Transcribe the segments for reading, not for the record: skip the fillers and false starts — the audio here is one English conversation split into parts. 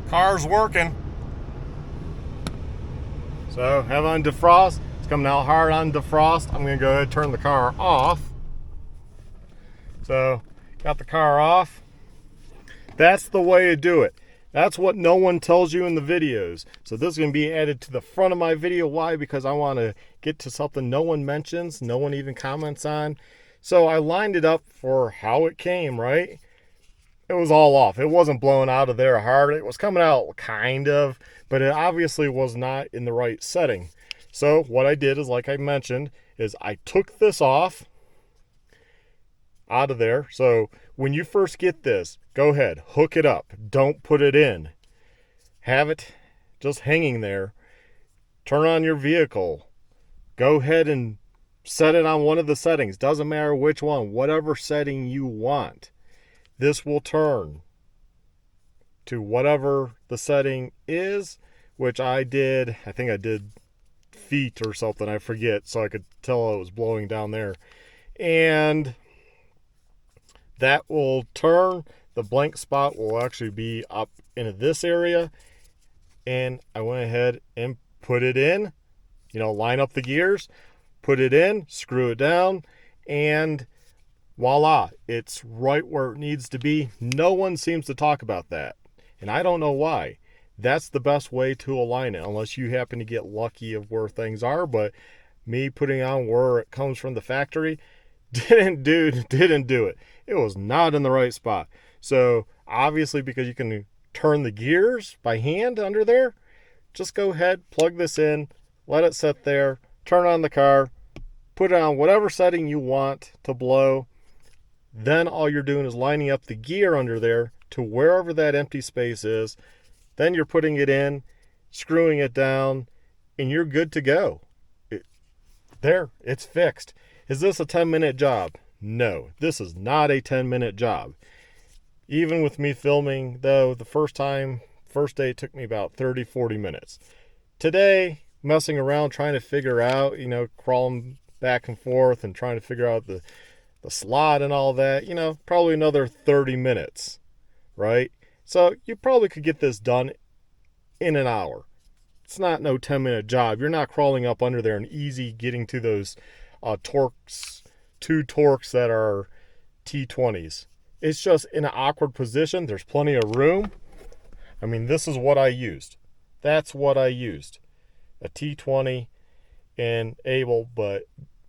Car's working. So have on defrost. It's coming out hard on defrost. I'm gonna go ahead and turn the car off. So got the car off. That's the way to do it. That's what no one tells you in the videos. So this is going to be added to the front of my video. Why? Because I want to get to something no one mentions, no one even comments on. So I lined it up for how it came, right? It was all off. It wasn't blowing out of there hard. It was coming out kind of, but it obviously was not in the right setting. So what I did is, like I mentioned, is I took this off out of there. So when you first get this, go ahead, hook it up. Don't put it in. Have it just hanging there. Turn on your vehicle. Go ahead and set it on one of the settings. Doesn't matter which one, whatever setting you want. This will turn to whatever the setting is, which I did. I think I did feet or something. I forget, so I could tell it was blowing down there. And that will turn. The blank spot will actually be up into this area. And I went ahead and put it in, line up the gears, put it in, screw it down, and voila, it's right where it needs to be. No one seems to talk about that, and I don't know why. That's the best way to align it, unless you happen to get lucky of where things are. But me putting on where it comes from the factory didn't do it. It was not in the right spot. So obviously, because you can turn the gears by hand under there, just go ahead, plug this in, let it sit there, turn on the car, put it on whatever setting you want to blow. Then all you're doing is lining up the gear under there to wherever that empty space is. Then you're putting it in, screwing it down, and you're good to go. It's fixed. Is this a 10-minute job? No, this is not a 10-minute job. Even with me filming, though, the first day, it took me about 30, 40 minutes. Today, messing around, trying to figure out, crawling back and forth and trying to figure out the slot and all that, probably another 30 minutes, right? So you probably could get this done in an hour. It's not no 10-minute job. You're not crawling up under there and easy getting to those torques, two torques that are T20s. It's just in an awkward position. There's plenty of room. I mean, this is what I used. That's what I used. A T20 and able, but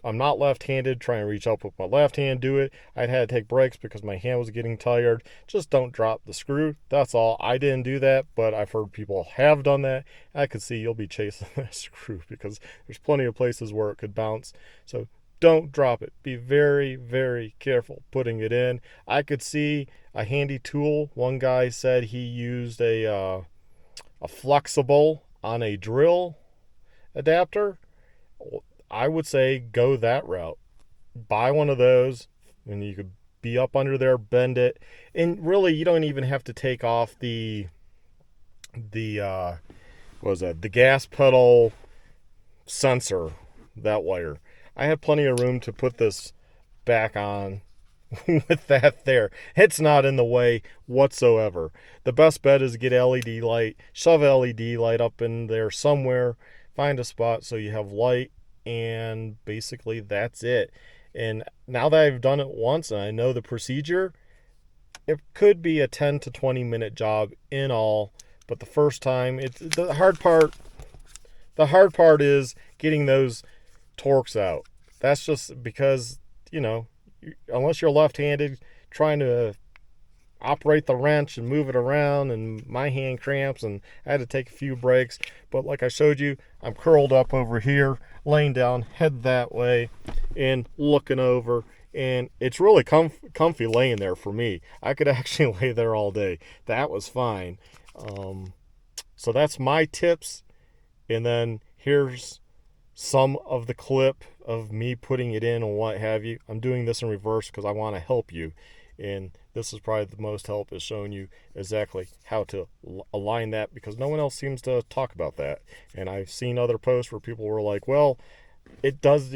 I'm not left-handed, trying to reach up with my left hand, do it. I'd had to take breaks because my hand was getting tired. Just don't drop the screw. That's all. I didn't do that, but I've heard people have done that. I could see you'll be chasing that screw because there's plenty of places where it could bounce. So don't drop it. Be very, very careful putting it in. I could see a handy tool. One guy said he used a flexible on a drill adapter. I would say go that route. Buy one of those, and you could be up under there, bend it, and really you don't even have to take off the gas pedal sensor, that wire. I had plenty of room to put this back on with that there. It's not in the way whatsoever. The best bet is get LED light, shove LED light up in there somewhere, find a spot so you have light, and basically that's it. And now that I've done it once and I know the procedure, it could be a 10 to 20 minute job in all. But the first time, the hard part is getting those torques out. That's just because, unless you're left-handed, trying to operate the wrench and move it around, and my hand cramps and I had to take a few breaks. But like I showed you, I'm curled up over here, laying down, head that way, and looking over, and it's really comfy laying there for me. I could actually lay there all day. That was fine. So that's my tips, and then here's some of the clip of me putting it in and what have you. I'm doing this in reverse because I want to help you, and this is probably the most help, is showing you exactly how to align that, because no one else seems to talk about that. And I've seen other posts where people were like, well, it does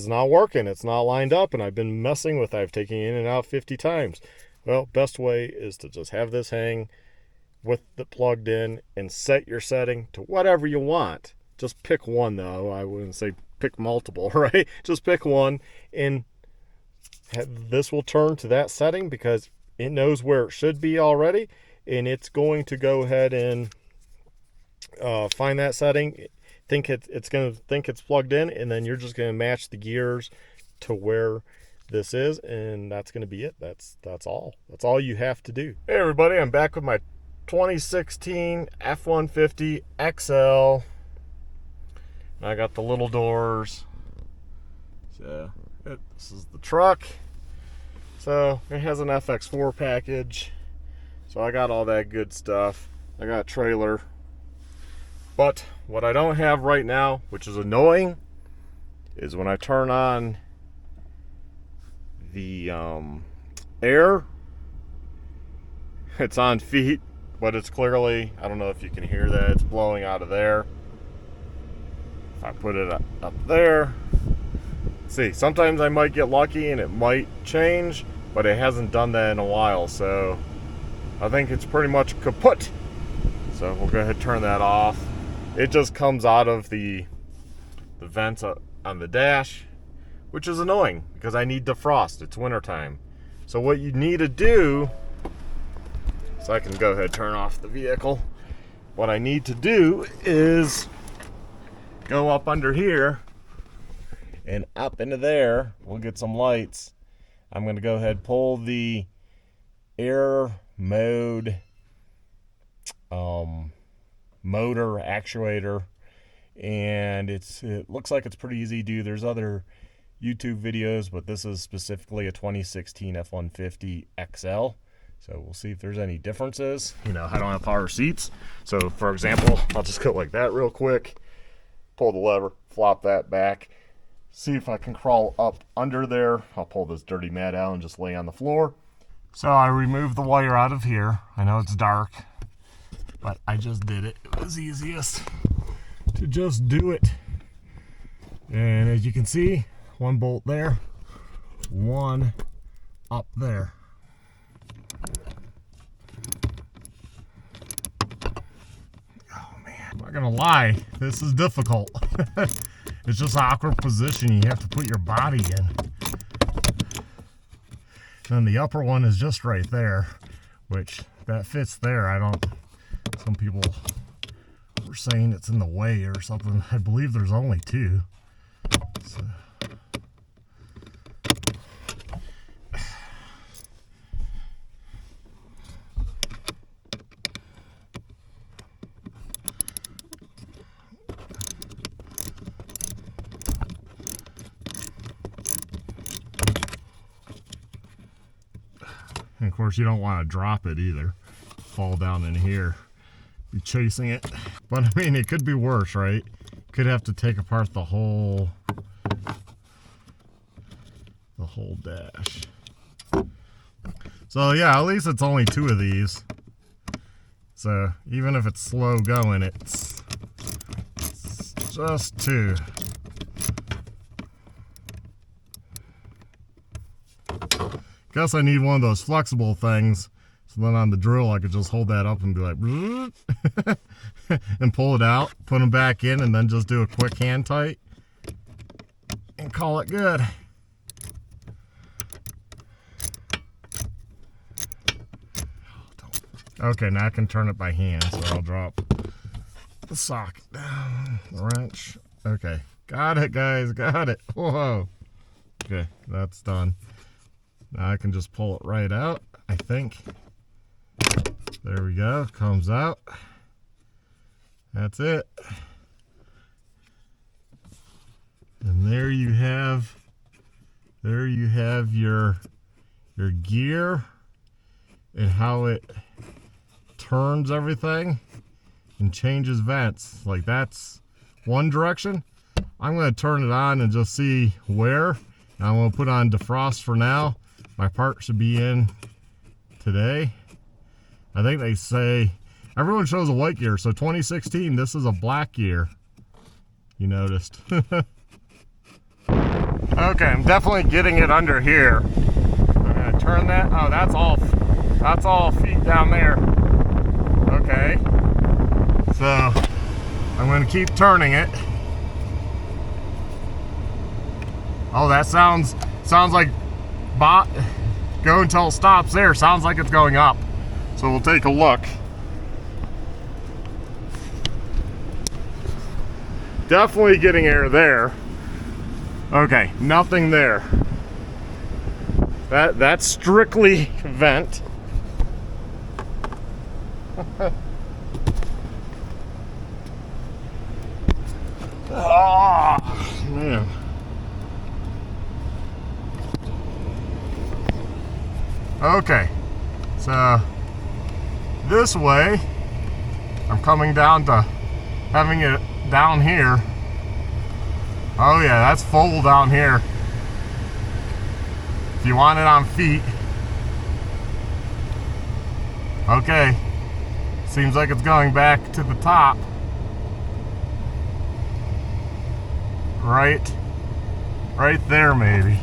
not work and it's not lined up, and I've been messing with it. I've taken it in and out 50 times. Well, best way is to just have this hang, with it plugged in and set your setting to whatever you want. Just pick one though. I wouldn't say pick multiple, right? Just pick one, and this will turn to that setting because it knows where it should be already, and it's going to go ahead and find that setting, think it's going to think it's plugged in, and then you're just going to match the gears to where this is, and that's going to be it. That's all you have to do. Hey everybody, I'm back with my 2016 F150 XL. I got the little doors. So this is the truck. So it has an FX4 package. So I got all that good stuff. I got a trailer. But what I don't have right now, which is annoying, is when I turn on the air, it's on feet, but it's clearly, I don't know if you can hear that, it's blowing out of there. If I put it up there, see, sometimes I might get lucky and it might change, but it hasn't done that in a while, so I think it's pretty much kaput. So we'll go ahead and turn that off. It just comes out of the vents on the dash, which is annoying because I need defrost. It's wintertime. So what you need to do, so I can go ahead and turn off the vehicle. What I need to do is go up under here and up into there. We'll get some lights. I'm going to go ahead and pull the air mode motor actuator, and it looks like it's pretty easy to do. There's other YouTube videos, but this is specifically a 2016 F150 XL. So we'll see if there's any differences. You know, I don't have power seats. So for example, I'll just go like that real quick, pull the lever, flop that back, see if I can crawl up under there. I'll pull this dirty mat out and just lay on the floor. So I removed the wire out of here. I know it's dark, but I just did it. It was easiest to just do it. And as you can see, one bolt there, one up there. Oh man, I'm not gonna lie, this is difficult. It's just an awkward position you have to put your body in. And the upper one is just right there, which that fits there. Some people were saying it's in the way or something. I believe there's only two. So. And of course you don't want to drop it either. Fall down in here, be chasing it. But I mean, it could be worse, right? Could have to take apart the whole dash. So yeah, at least it's only two of these. So even if it's slow going, it's just two. Guess I need one of those flexible things, so then on the drill I could just hold that up and be like and pull it out, put them back in, and then just do a quick hand tight and call it good. Okay, now I can turn it by hand, so I'll drop the socket down, the wrench. Okay, got it guys, got it. Whoa. Okay, that's done. Now I can just pull it right out, I think. There we go, comes out. That's it. And there you have your gear and how it turns everything and changes vents. Like that's one direction. I'm going to turn it on and just see where. And I'm going to put on defrost for now. My part should be in today. I think they say everyone shows a white gear, so 2016, this is a black gear. You noticed. Okay, I'm definitely getting it under here. I'm gonna turn that. Oh, that's all feet down there. Okay, so I'm going to keep turning it. Oh, that sounds like go until it stops there. Sounds like it's going up. So we'll take a look. Definitely getting air there. Okay, nothing there. That's strictly vent. Oh, man. Okay, so this way, I'm coming down to having it down here. Oh yeah, that's full down here. If you want it on feet. Okay, seems like it's going back to the top. Right there maybe.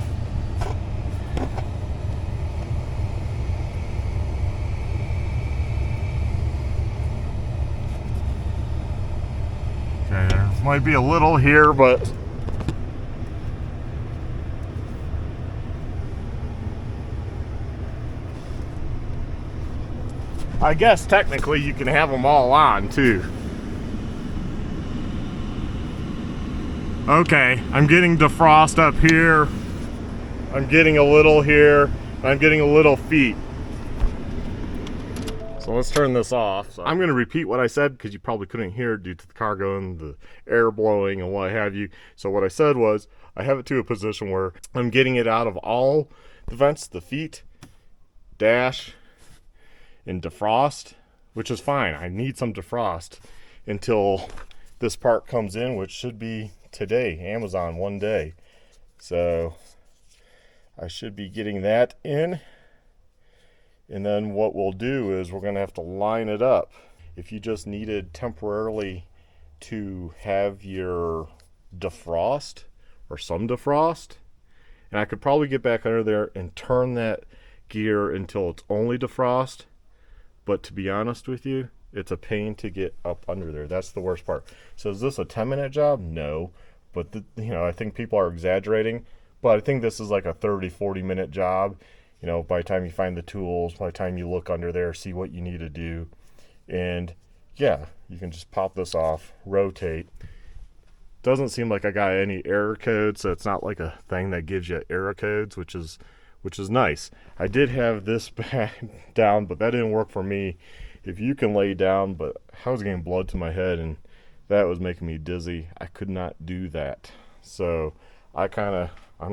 Okay, there might be a little here, but I guess technically you can have them all on too. Okay, I'm getting defrost up here. I'm getting a little here. I'm getting a little feet. So let's turn this off. So I'm going to repeat what I said because you probably couldn't hear due to the car going, the air blowing and what have you. So what I said was I have it to a position where I'm getting it out of all the vents, the feet, dash, and defrost, which is fine. I need some defrost until this part comes in, which should be today. Amazon, one day. So I should be getting that in. And then what we'll do is we're going to have to line it up. If you just needed temporarily to have your defrost or some defrost, and I could probably get back under there and turn that gear until it's only defrost. But to be honest with you, it's a pain to get up under there. That's the worst part. So is this a 10-minute job? No. But I think people are exaggerating. But I think this is like a 30-40-minute job. By the time you find the tools, by the time you look under there, see what you need to do. And yeah, you can just pop this off, rotate. Doesn't seem like I got any error codes, so it's not like a thing that gives you error codes, which is nice. I did have this back down, but that didn't work for me. If you can lay down, but I was getting blood to my head, and that was making me dizzy. I could not do that. So I'm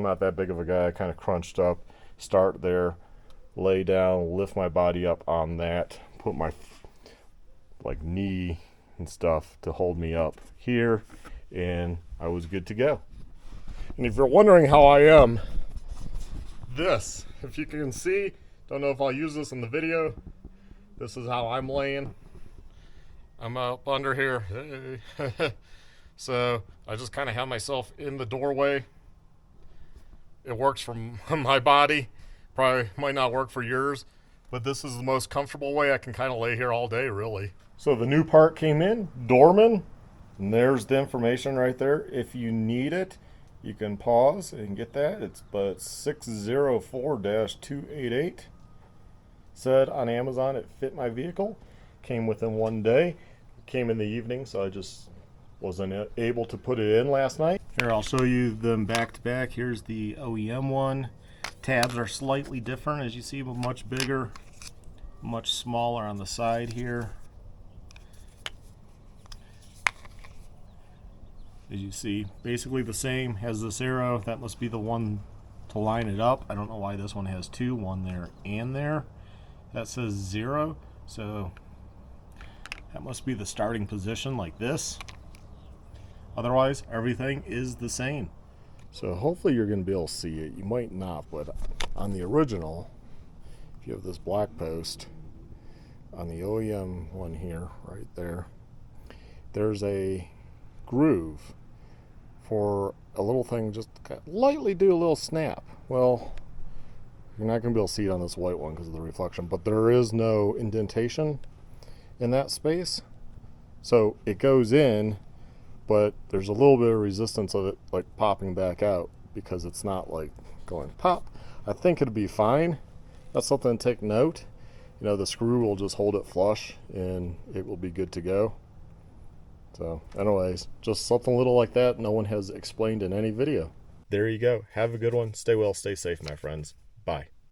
not that big of a guy. I kind of crunched up. Start there, lay down, lift my body up on that, put my knee and stuff to hold me up here, and I was good to go. And if you're wondering how I am, this, if you can see, don't know if I'll use this in the video, this is how I'm laying. I'm up under here. So I just kind of have myself in the doorway. It works for my body. Probably might not work for yours, but this is the most comfortable way I can kind of lay here all day, really. So the new part came in, Dorman, and there's the information right there. If you need it, you can pause and get that. It's 604-288. Said on Amazon it fit my vehicle. Came within one day. Came in the evening, so I just wasn't able to put it in last night. Here, I'll show you them back to back. Here's the OEM one. Tabs are slightly different, as you see, but much bigger, much smaller on the side here. As you see, basically the same. Has this arrow. That must be the one to line it up. I don't know why this one has two, one there and there. That says 0, so that must be the starting position, like this. Otherwise, everything is the same. So hopefully you're going to be able to see it. You might not, but on the original, if you have this black post, on the OEM one here, right there, there's a groove for a little thing, just lightly do a little snap. Well, you're not going to be able to see it on this white one because of the reflection, but there is no indentation. in that space. So it goes in, but there's a little bit of resistance of it like popping back out because it's not like going pop. I think it'll be fine. That's something to take note. You know, the screw will just hold it flush and it will be good to go. So anyways, just something little like that no one has explained in any video. There you go. Have a good one. Stay well, stay safe, my friends. Bye.